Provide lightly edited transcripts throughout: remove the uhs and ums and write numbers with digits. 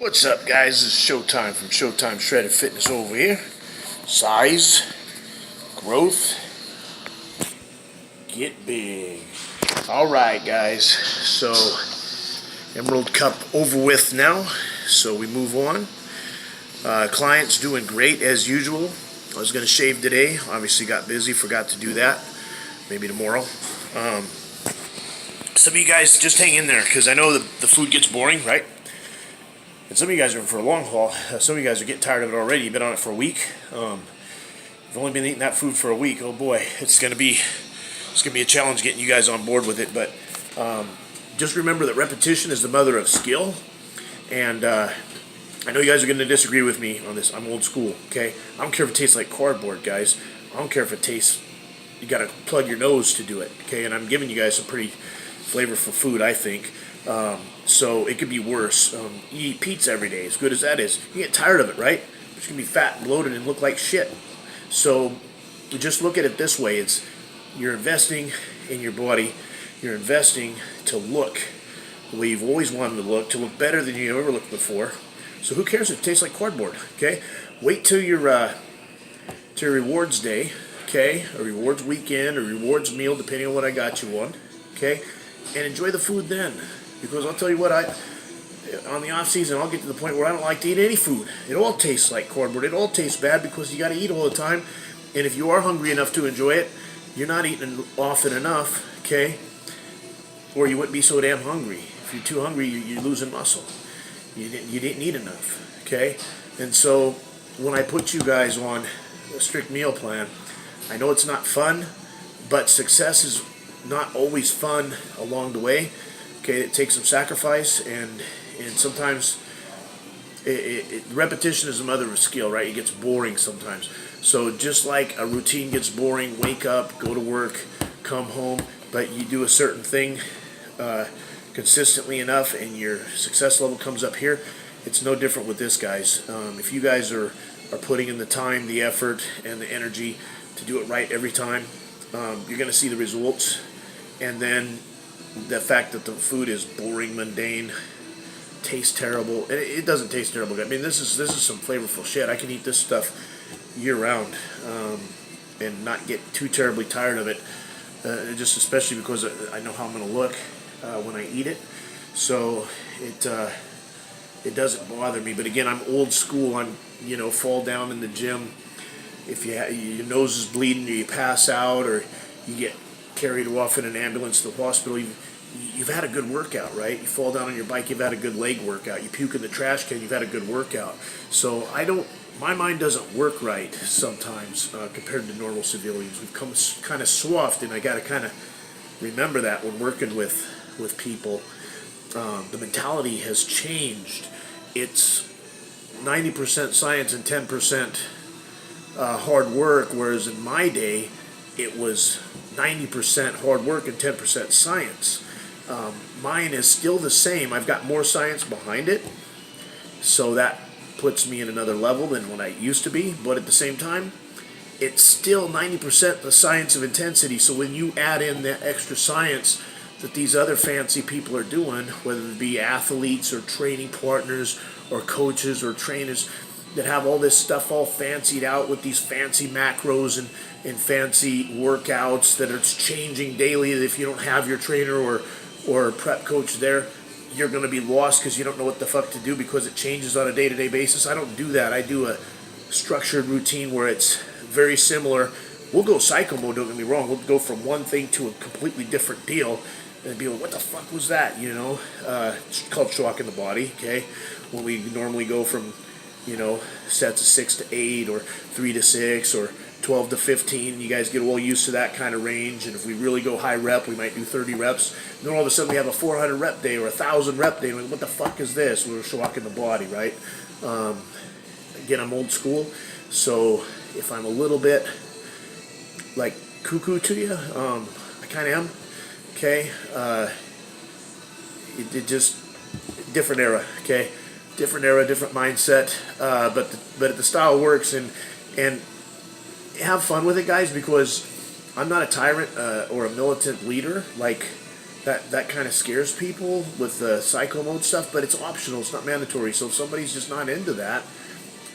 What's up, guys? This is Showtime from Showtime Shredded Fitness over here. Size, growth, get big. Alright, guys. So, Emerald Cup over with now. So we move on. Client's doing great as usual. I was going to shave today. Obviously got busy, forgot to do that. Maybe tomorrow. Some of you guys just hang in there because I know the food gets boring, right? And some of you guys are in for a long haul. Some of you guys are getting tired of it already. You've been on it for a week. You've only been eating that food for a week. Oh boy, it's gonna be a challenge getting you guys on board with it. But just remember that repetition is the mother of skill. And I know you guys are gonna disagree with me on this. I'm old school. Okay, I don't care if it tastes like cardboard, guys. I don't care if it tastes. You gotta plug your nose to do it. Okay, and I'm giving you guys some pretty flavorful food, I think. So it could be worse. You eat pizza every day, as good as that is. You get tired of it, right? It's going to be fat and bloated and look like shit. So just look at it this way. You're investing in your body. You're investing to look the way you've always wanted to look better than you ever looked before. So who cares if it tastes like cardboard, okay? Wait till your rewards day, okay? A rewards weekend, a rewards meal, depending on what I got you on, okay? And enjoy the food then. Because I'll tell you what, on the off season, I'll get to the point where I don't like to eat any food. It all tastes like cardboard. It all tastes bad because you got to eat all the time. And if you are hungry enough to enjoy it, you're not eating often enough, okay? Or you wouldn't be so damn hungry. If you're too hungry, you're losing muscle. You didn't eat enough, okay? And so when I put you guys on a strict meal plan, I know it's not fun, but success is not always fun along the way. Okay, it takes some sacrifice, and sometimes repetition is the mother of skill, right? It gets boring sometimes. So just like a routine gets boring, wake up, go to work, come home, but you do a certain thing consistently enough, and your success level comes up here. It's no different with this, guys. If you guys are putting in the time, the effort, and the energy to do it right every time, you're going to see the results. And then the fact that the food is boring, mundane, tastes terrible. It doesn't taste terrible. I mean, this is some flavorful shit. I can eat this stuff year round and not get too terribly tired of it. Just especially because I know how I'm going to look when I eat it. So it doesn't bother me. But again, I'm old school. I'm fall down in the gym. If your nose is bleeding, or you pass out, or you get carried off in an ambulance to the hospital, you've had a good workout, right? You fall down on your bike, you've had a good leg workout. You puke in the trash can, you've had a good workout. So my mind doesn't work right sometimes compared to normal civilians. We've come kind of soft, and I got to kind of remember that when working with people. The mentality has changed. It's 90% science and 10% hard work, whereas in my day, it was 90% hard work and 10% science. Mine is still the same. I've got more science behind it, so that puts me in another level than what I used to be. But at the same time, it's still 90% the science of intensity. So when you add in the extra science that these other fancy people are doing, whether it be athletes or training partners or coaches or trainers that have all this stuff all fancied out with these fancy macros and fancy workouts that are changing daily. If you don't have your trainer or prep coach there, you're going to be lost because you don't know what the fuck to do because it changes on a day-to-day basis. I don't do that. I do a structured routine where it's very similar. We'll go psycho mode, don't get me wrong. We'll go from one thing to a completely different deal and be like, what the fuck was that? It's called shocking the body, okay? When we normally go from sets of 6 to 8 or 3 to 6 or 12 to 15. You guys get all used to that kind of range. And if we really go high rep, we might do 30 reps. And then all of a sudden we have a 400 rep day or a 1,000 rep day. Like, what the fuck is this? We're shocking the body, right? Again, I'm old school. So if I'm a little bit like cuckoo to you, I kind of am. Okay? It just, different era, okay? Different era, different mindset, but the style works, and have fun with it, guys, because I'm not a tyrant or a militant leader like that kind of scares people with the psycho mode stuff, but it's optional. It's not mandatory. So if somebody's just not into that,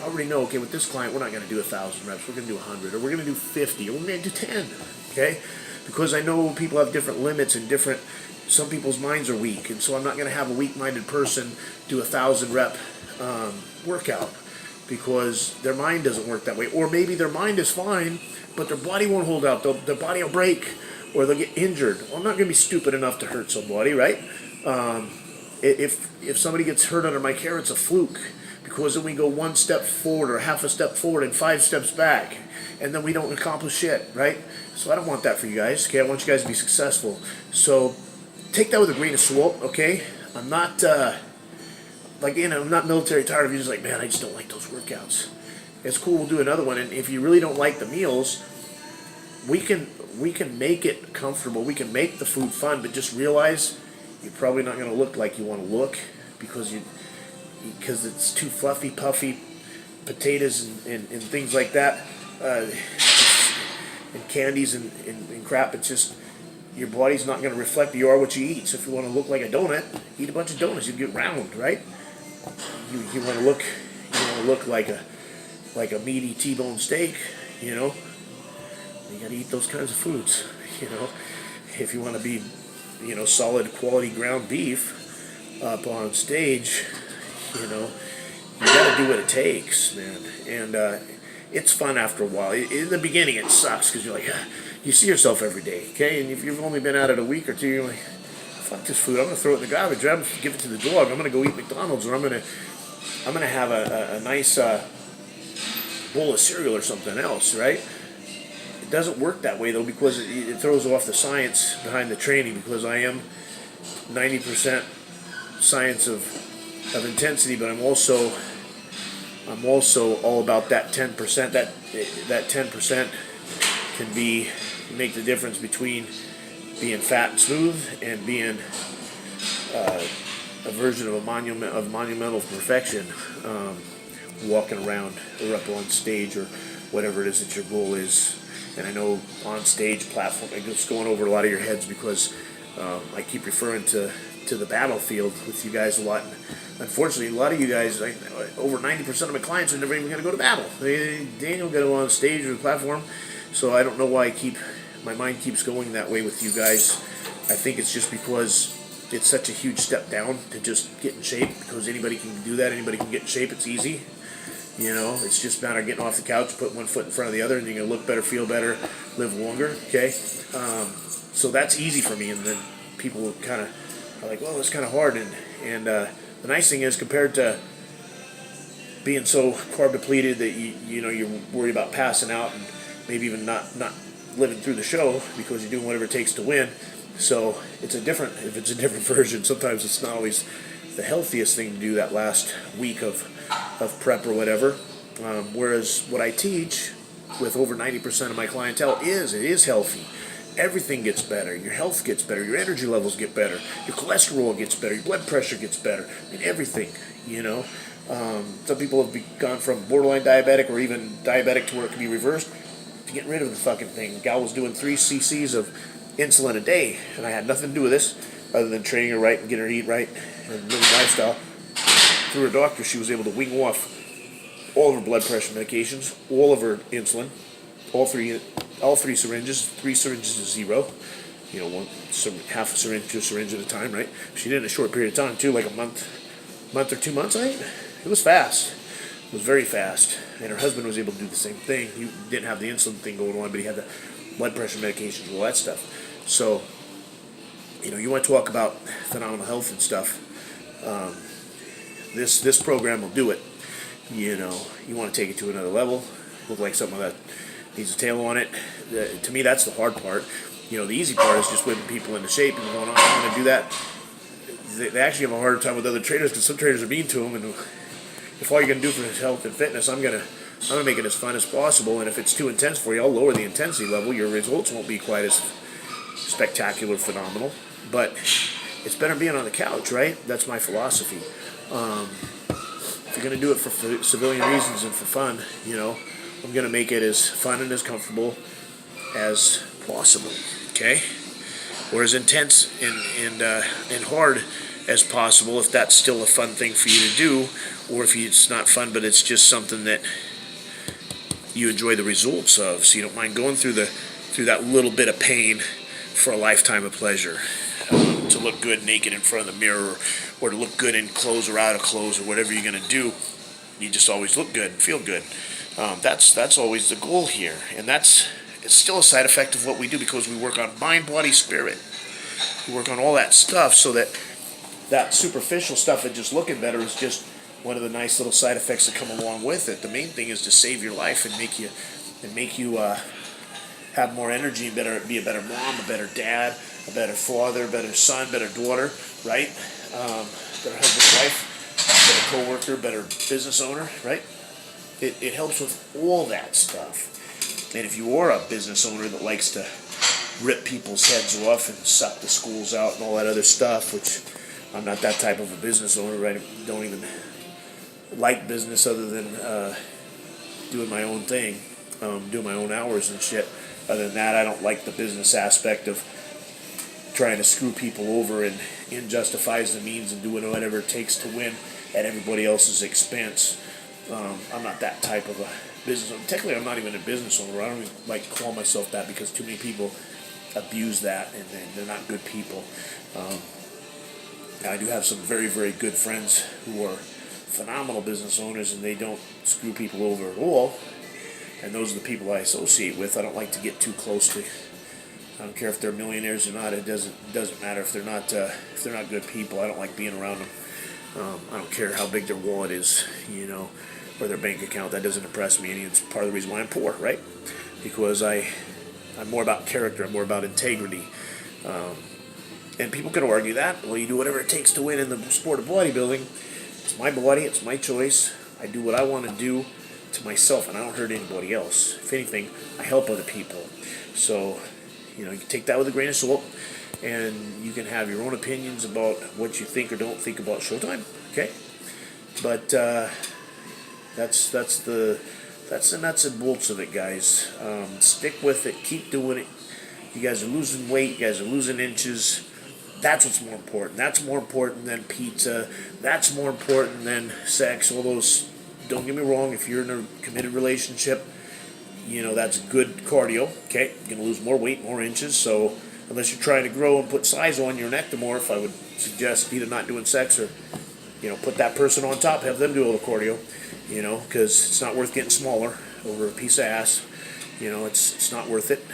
I already know, okay, with this client, we're not going to do 1,000 reps. We're going to do 100, or we're going to do 50, or we're going to do 10, okay? Because I know people have different limits and different, some people's minds are weak, and so I'm not going to have a weak-minded person do 1,000 rep workout because their mind doesn't work that way. Or maybe their mind is fine, but their body won't hold out. Their body will break, or they'll get injured. Well, I'm not going to be stupid enough to hurt somebody, right? If somebody gets hurt under my care, it's a fluke, because then we go one step forward or half a step forward and 5 steps back, and then we don't accomplish shit, right? So I don't want that for you guys, okay? I want you guys to be successful. So take that with a grain of salt, okay? I'm not, I'm not military tired of you just like, man, I just don't like those workouts. It's cool, we'll do another one, and if you really don't like the meals, we can make it comfortable, we can make the food fun, but just realize you're probably not going to look like you want to look because it's too fluffy, puffy, potatoes and things like that, and candies and crap. It's just, your body's not going to reflect you are what you eat. So if you want to look like a donut, eat a bunch of donuts. You get round, right? You want to look like a meaty T-bone steak, you know. You got to eat those kinds of foods, you know. If you want to be, solid quality ground beef up on stage, you got to do what it takes, man. And it's fun after a while. In the beginning, it sucks because you're like, you see yourself every day, okay? And if you've only been at it a week or two, you're like, fuck this food. I'm gonna throw it in the garbage. I'm gonna give it to the dog. I'm gonna go eat McDonald's, or I'm gonna have a nice bowl of cereal or something else, right? It doesn't work that way though, because it throws off the science behind the training. Because I am 90% science of intensity, but I'm also all about that 10%. That 10% can make the difference between being fat and smooth and being a version of monumental perfection, walking around or up on stage or whatever it is that your goal is. And I know on stage platform, I'm just going over a lot of your heads because I keep referring to the battlefield with you guys a lot. And unfortunately, a lot of you guys, over 90% of my clients are never even going to go to battle. Daniel got to go on stage or the platform, so I don't know why my mind keeps going that way with you guys. I think it's just because it's such a huge step down to just get in shape, because anybody can do that. Anybody can get in shape. It's easy. It's just a matter of getting off the couch, put one foot in front of the other, and you're going to look better, feel better, live longer, okay? So that's easy for me, and then people kind of are like, well, it's kind of hard, and the nice thing is, compared to being so carb depleted that you're worried about passing out and maybe even not living through the show because you're doing whatever it takes to win. So if it's a different version, sometimes it's not always the healthiest thing to do that last week of prep or whatever. Whereas what I teach with over 90% of my clientele is healthy. Everything gets better. Your health gets better. Your energy levels get better. Your cholesterol gets better. Your blood pressure gets better. I mean, everything, Some people have gone from borderline diabetic or even diabetic to where it can be reversed to get rid of the fucking thing. Gal was doing 3 cc's of insulin a day, and I had nothing to do with this other than training her right and getting her to eat right and living lifestyle. Through her doctor, she was able to wing off all of her blood pressure medications, all of her insulin, all three syringes. 3 syringes is 0. Half a syringe to a syringe at a time, right? She did it in a short period of time too, like a month or 2 months, I think. It was fast. It was very fast. And her husband was able to do the same thing. He didn't have the insulin thing going on, but he had the blood pressure medications and all that stuff. So, you want to talk about phenomenal health and stuff. This program will do it. You want to take it to another level. Look like something that needs a tail on it. To me, that's the hard part. The easy part is just whipping people into shape and going, I'm going to do that. They actually have a harder time with other trainers because some trainers are mean to them. And if all you're going to do for health and fitness, I'm going to make it as fun as possible. And if it's too intense for you, I'll lower the intensity level. Your results won't be quite as spectacular, phenomenal. But it's better being on the couch, right? That's my philosophy. If you're going to do it for civilian reasons and for fun, I'm going to make it as fun and as comfortable as possible, okay? or as intense and hard as possible, if that's still a fun thing for you to do, or if it's not fun but it's just something that you enjoy the results of, so you don't mind going through that little bit of pain for a lifetime of pleasure. To look good naked in front of the mirror, or to look good in clothes or out of clothes, or whatever you're going to do, you just always look good and feel good. That's always the goal here, and it's still a side effect of what we do, because we work on mind, body, spirit. We work on all that stuff, so that superficial stuff of just looking better is just one of the nice little side effects that come along with it. The main thing is to save your life and make you have more energy and be a better mom, a better dad, a better father, a better son, better daughter, right? Better husband or wife, better co-worker, better business owner, right? It helps with all that stuff. And if you are a business owner that likes to rip people's heads off and suck the schools out and all that other stuff, which I'm not that type of a business owner, right? I don't even like business other than doing my own thing, doing my own hours and shit. Other than that, I don't like the business aspect of trying to screw people over and justifies the means and doing whatever it takes to win at everybody else's expense. I'm not that type of a business owner. Technically, I'm not even a business owner. I don't even like to call myself that, because too many people abuse that, and they're not good people. I do have some very, very good friends who are phenomenal business owners, and they don't screw people over at all. And those are the people I associate with. I don't like to get too close to. I don't care if they're millionaires or not. It doesn't matter if they're not good people. I don't like being around them. I don't care how big their wallet is, or their bank account. That doesn't impress me. And it's part of the reason why I'm poor, right? Because I'm more about character. I'm more about integrity. And people can argue that. Well, you do whatever it takes to win in the sport of bodybuilding. It's my body. It's my choice. I do what I want to do to myself, and I don't hurt anybody else. If anything, I help other people. So, you can take that with a grain of salt, and you can have your own opinions about what you think or don't think about Showtime. Okay, but that's the nuts and bolts of it, guys. Stick with it. Keep doing it. You guys are losing weight. You guys are losing inches. That's what's more important. That's more important than pizza. That's more important than sex. All those. Don't get me wrong. If you're in a committed relationship, that's good cardio. Okay, you're gonna lose more weight, more inches. So unless you're trying to grow and put size on, you're an ectomorph. I would suggest either not doing sex or, put that person on top, have them do all the cardio. Because it's not worth getting smaller over a piece of ass. It's not worth it.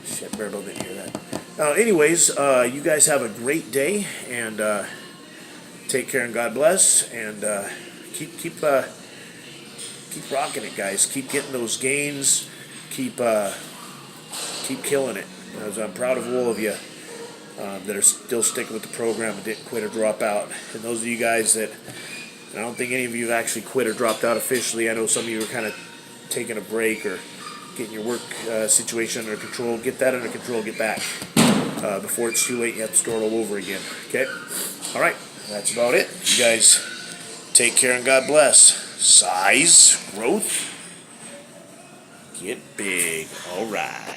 Shit, Maribel didn't hear that. Anyways, you guys have a great day, and take care, and God bless, and keep rocking it, guys. Keep getting those gains. Keep killing it. As I'm proud of all of you that are still sticking with the program and didn't quit or drop out. And those of you guys that, I don't think any of you have actually quit or dropped out officially. I know some of you are kind of taking a break or getting your work situation under control. Get that under control. Get back before it's too late. You have to start all over again. Okay? All right. That's about it. You guys take care, and God bless. Size, growth, get big. All right.